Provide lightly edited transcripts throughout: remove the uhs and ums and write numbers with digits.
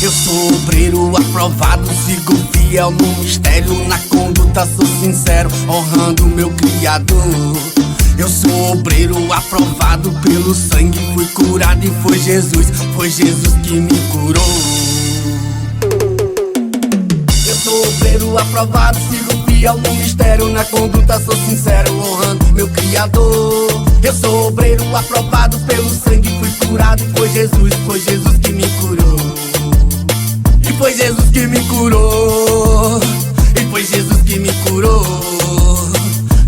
Eu sou obreiro aprovado, sigo fiel no mistério, na conduta sou sincero, honrando meu Criador. Eu sou obreiro aprovado pelo sangue, fui curado e foi Jesus que me curou. Eu sou obreiro aprovado, sigo fiel no mistério, na conduta sou sincero, honrando meu Criador. Eu sou obreiro aprovado pelo sangue, fui curado e foi Jesus que me curou. E foi Jesus que me curou. E foi Jesus que me curou.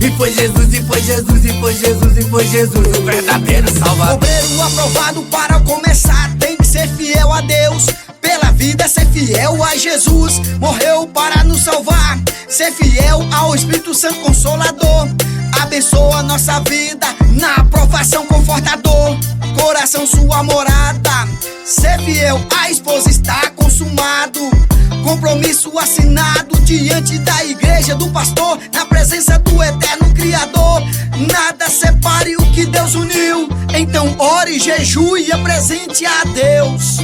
E foi Jesus, e foi Jesus, e foi Jesus, e foi Jesus, o verdadeiro Salvador. Obreiro aprovado para começar, tem que ser fiel a Deus. Pela vida ser fiel a Jesus, morreu para nos salvar. Ser fiel ao Espírito Santo Consolador, abençoa nossa vida na aprovação confortador. Coração sua morada, ser fiel à esposa está consumado. Compromisso assinado diante da igreja do pastor, na presença do eterno Criador. Nada separe o que Deus uniu, então ore, jejue e apresente a Deus.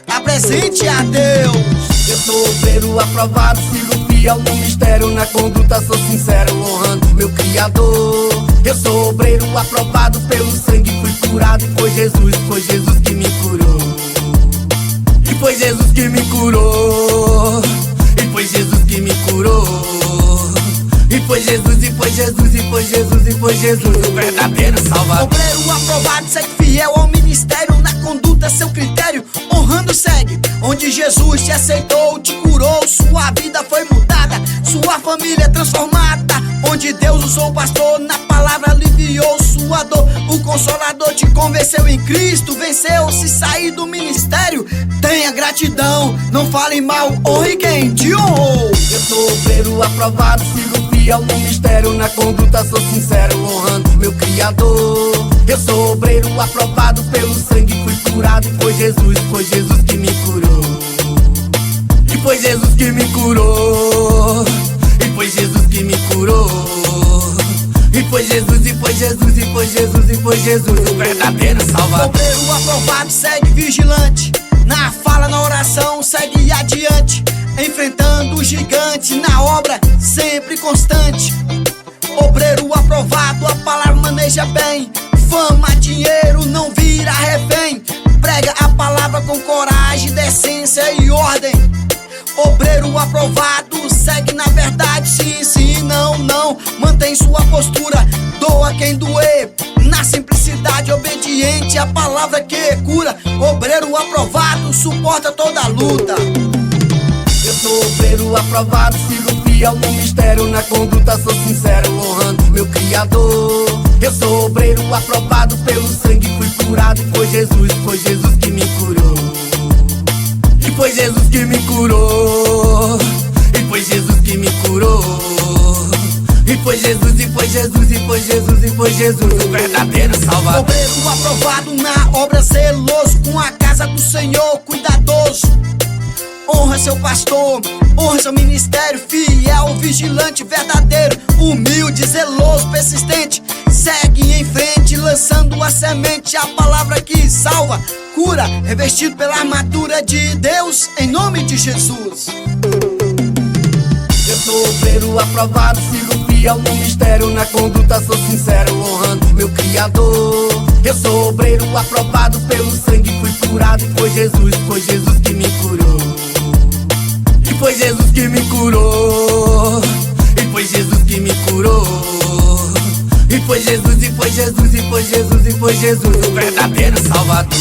Apresente a Deus. Eu sou obreiro aprovado, sigo fiel no mistério, na conduta sou sincero, honrando meu Criador. Eu sou obreiro aprovado pelo sangue, fui curado e foi Jesus que me curou. E foi Jesus que me curou. E foi Jesus que me curou. E foi Jesus, e foi Jesus, e foi Jesus, e foi Jesus, o verdadeiro Salvador. Obreiro aprovado, segue fiel ao ministério, na conduta seu critério, honrando segue onde Jesus te aceitou, te curou, sua vida foi mudada, sua família transformada. Onde Deus usou o pastor, na palavra aliviou sua dor. O Consolador te convenceu em Cristo, venceu. Se sair do ministério, tenha gratidão, não fale mal, honre quem te honrou. Eu sou obreiro aprovado, sigo fiel no mistério, na conduta sou sincero, honrando meu Criador. Eu sou obreiro aprovado pelo sangue, fui curado e foi Jesus que me curou. E foi Jesus que me curou. E foi Jesus que me curou. E foi Jesus, e foi Jesus, e foi Jesus, e foi Jesus, o verdadeiro Salvador. Obreiro aprovado, segue vigilante, na fala, na oração, segue adiante, enfrentando o gigante, na obra sempre constante. Obreiro aprovado, a palavra maneja bem, fama, dinheiro, não vira refém. Prega a palavra com coragem, decência e ordem. Obreiro aprovado, segue na verdade, sim, sim, não, não. Mantém sua postura, doa quem doer, na simplicidade, obediente, a palavra que cura. Obreiro aprovado, suporta toda a luta. Eu sou obreiro aprovado, sigo fiel no mistério, na conduta sou sincero, honrando meu Criador. Eu sou obreiro aprovado pelo sangue, fui curado e foi Jesus que me curou. E foi Jesus que me curou. E foi Jesus que me curou. E foi Jesus, e foi Jesus, e foi Jesus, e foi Jesus, o verdadeiro Salvador. Obreiro aprovado na obra, zeloso com a casa do Senhor, cuidadoso. Honra seu pastor, honra seu ministério, fiel, vigilante, verdadeiro, humilde, zeloso, persistente. Segue em frente, lançando a semente, a palavra que salva, cura, revestido pela armadura de Deus, em nome de Jesus. Eu sou obreiro aprovado, sigo fiel no mistério, na conduta sou sincero, honrando meu Criador. Eu sou obreiro aprovado pelo sangue, fui curado e foi Jesus que me curou. E foi Jesus que me curou. E foi Jesus que me curou. E foi Jesus, e foi Jesus, e foi Jesus, e foi Jesus, o verdadeiro Salvador.